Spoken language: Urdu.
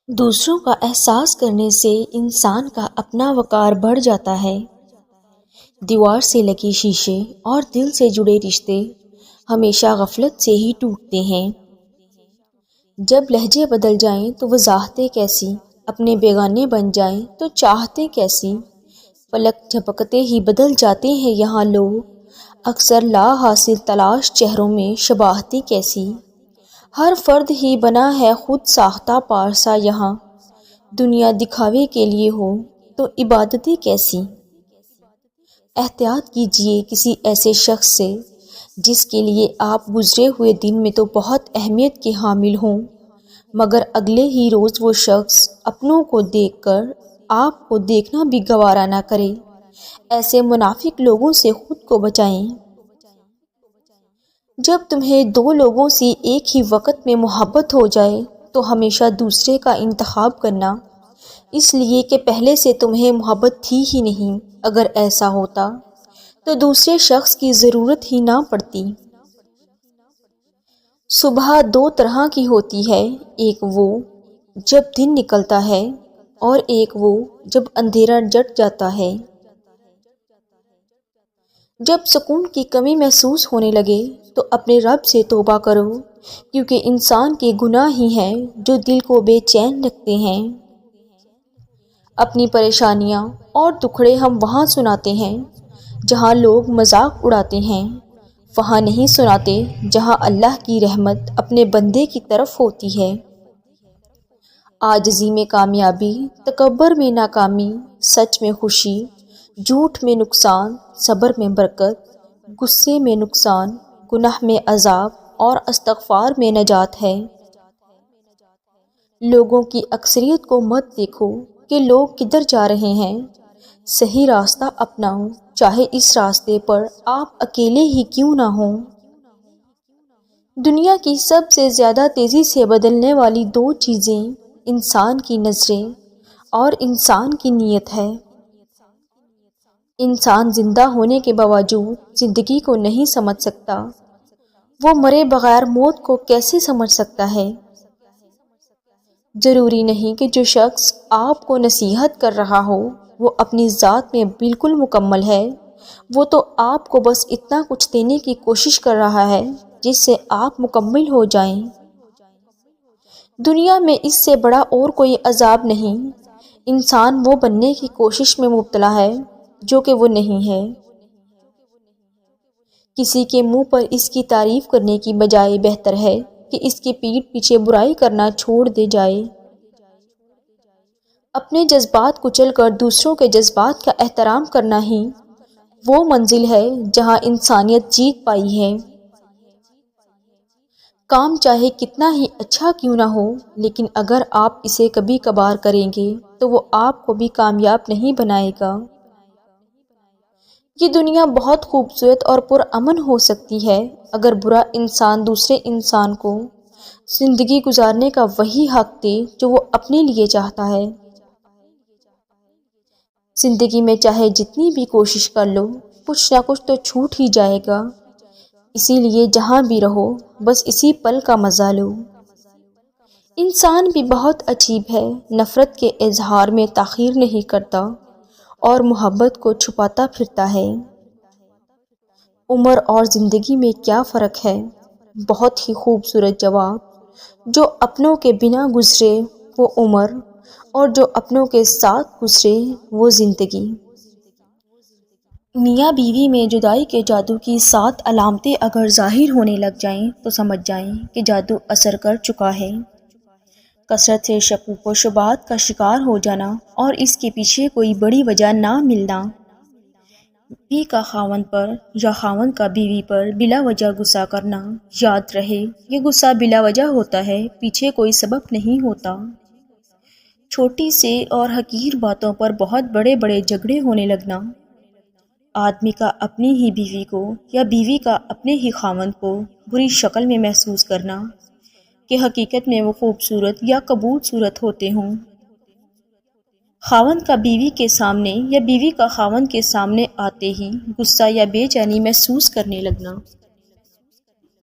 دوسروں کا احساس کرنے سے انسان کا اپنا وقار بڑھ جاتا ہے۔ دیوار سے لگے شیشے اور دل سے جڑے رشتے ہمیشہ غفلت سے ہی ٹوٹتے ہیں۔ جب لہجے بدل جائیں تو وضاحتیں کیسی، اپنے بیگانے بن جائیں تو چاہتے کیسی، پلک جھپکتے ہی بدل جاتے ہیں یہاں لوگ، اکثر لا حاصل تلاش چہروں میں شباہتیں کیسی۔ ہر فرد ہی بنا ہے خود ساختہ پارسا یہاں، دنیا دکھاوے کے لیے ہو تو عبادتیں کیسی۔ احتیاط کیجیے کسی ایسے شخص سے جس کے لیے آپ گزرے ہوئے دن میں تو بہت اہمیت کے حامل ہوں، مگر اگلے ہی روز وہ شخص اپنوں کو دیکھ کر آپ کو دیکھنا بھی گوارا نہ کرے۔ ایسے منافق لوگوں سے خود کو بچائیں۔ جب تمہیں دو لوگوں سے ایک ہی وقت میں محبت ہو جائے تو ہمیشہ دوسرے کا انتخاب کرنا، اس لیے کہ پہلے سے تمہیں محبت تھی ہی نہیں۔ اگر ایسا ہوتا تو دوسرے شخص کی ضرورت ہی نہ پڑتی۔ صبح دو طرح کی ہوتی ہے، ایک وہ جب دن نکلتا ہے اور ایک وہ جب اندھیرا جٹ جاتا ہے۔ جب سکون کی کمی محسوس ہونے لگے تو اپنے رب سے توبہ کرو، کیونکہ انسان کے گناہ ہی ہیں جو دل کو بے چین رکھتے ہیں۔ اپنی پریشانیاں اور دکھڑے ہم وہاں سناتے ہیں جہاں لوگ مذاق اڑاتے ہیں، وہاں نہیں سناتے جہاں اللہ کی رحمت اپنے بندے کی طرف ہوتی ہے۔ عاجزی میں کامیابی، تکبر میں ناکامی، سچ میں خوشی، جھوٹ میں نقصان، صبر میں برکت، غصے میں نقصان، گناہ میں عذاب اور استغفار میں نجات ہے۔ لوگوں کی اکثریت کو مت دیکھو کہ لوگ کدھر جا رہے ہیں، صحیح راستہ اپناؤ، چاہے اس راستے پر آپ اکیلے ہی کیوں نہ ہوں۔ دنیا کی سب سے زیادہ تیزی سے بدلنے والی دو چیزیں انسان کی نظریں اور انسان کی نیت ہے۔ انسان زندہ ہونے کے باوجود زندگی کو نہیں سمجھ سکتا، وہ مرے بغیر موت کو کیسے سمجھ سکتا ہے؟ ضروری نہیں کہ جو شخص آپ کو نصیحت کر رہا ہو وہ اپنی ذات میں بالکل مکمل ہے، وہ تو آپ کو بس اتنا کچھ دینے کی کوشش کر رہا ہے جس سے آپ مکمل ہو جائیں۔ دنیا میں اس سے بڑا اور کوئی عذاب نہیں۔ انسان وہ بننے کی کوشش میں مبتلا ہے جو کہ وہ نہیں ہے۔ کسی کے منہ پر اس کی تعریف کرنے کی بجائے بہتر ہے کہ اس کی پیٹھ پیچھے برائی کرنا چھوڑ دے جائے۔ اپنے جذبات کچل کر دوسروں کے جذبات کا احترام کرنا ہی وہ منزل ہے جہاں انسانیت جیت پائی ہے۔ کام چاہے کتنا ہی اچھا کیوں نہ ہو، لیکن اگر آپ اسے کبھی کبھار کریں گے تو وہ آپ کو بھی کامیاب نہیں بنائے گا۔ یہ دنیا بہت خوبصورت اور پرامن ہو سکتی ہے اگر برا انسان دوسرے انسان کو زندگی گزارنے کا وہی حق دے جو وہ اپنے لیے چاہتا ہے۔ زندگی میں چاہے جتنی بھی کوشش کر لو، کچھ نہ کچھ تو چھوٹ ہی جائے گا، اسی لیے جہاں بھی رہو بس اسی پل کا مزہ لو۔ انسان بھی بہت عجیب ہے، نفرت کے اظہار میں تاخیر نہیں کرتا اور محبت کو چھپاتا پھرتا ہے۔ عمر اور زندگی میں کیا فرق ہے؟ بہت ہی خوبصورت جواب۔ جو اپنوں کے بنا گزرے وہ عمر، اور جو اپنوں کے ساتھ گزرے وہ زندگی۔ میاں بیوی میں جدائی کے جادو کی 7 علامتیں اگر ظاہر ہونے لگ جائیں تو سمجھ جائیں کہ جادو اثر کر چکا ہے۔ کثرت سے شکوک و شبہات کا شکار ہو جانا اور اس کے پیچھے کوئی بڑی وجہ نہ ملنا، بیوی کا خاوند پر یا خاوند کا بیوی پر بلا وجہ غصہ کرنا، یاد رہے یہ غصہ بلا وجہ ہوتا ہے، پیچھے کوئی سبب نہیں ہوتا۔ چھوٹی سے اور حقیر باتوں پر بہت بڑے بڑے جھگڑے ہونے لگنا، آدمی کا اپنی ہی بیوی کو یا بیوی کا اپنے ہی خاوند کو بری شکل میں محسوس کرنا کہ حقیقت میں وہ خوبصورت یا قبول صورت ہوتے ہوں۔ خاوند کا بیوی کے سامنے یا بیوی کا خاوند کے سامنے آتے ہی غصہ یا بے چینی محسوس کرنے لگنا۔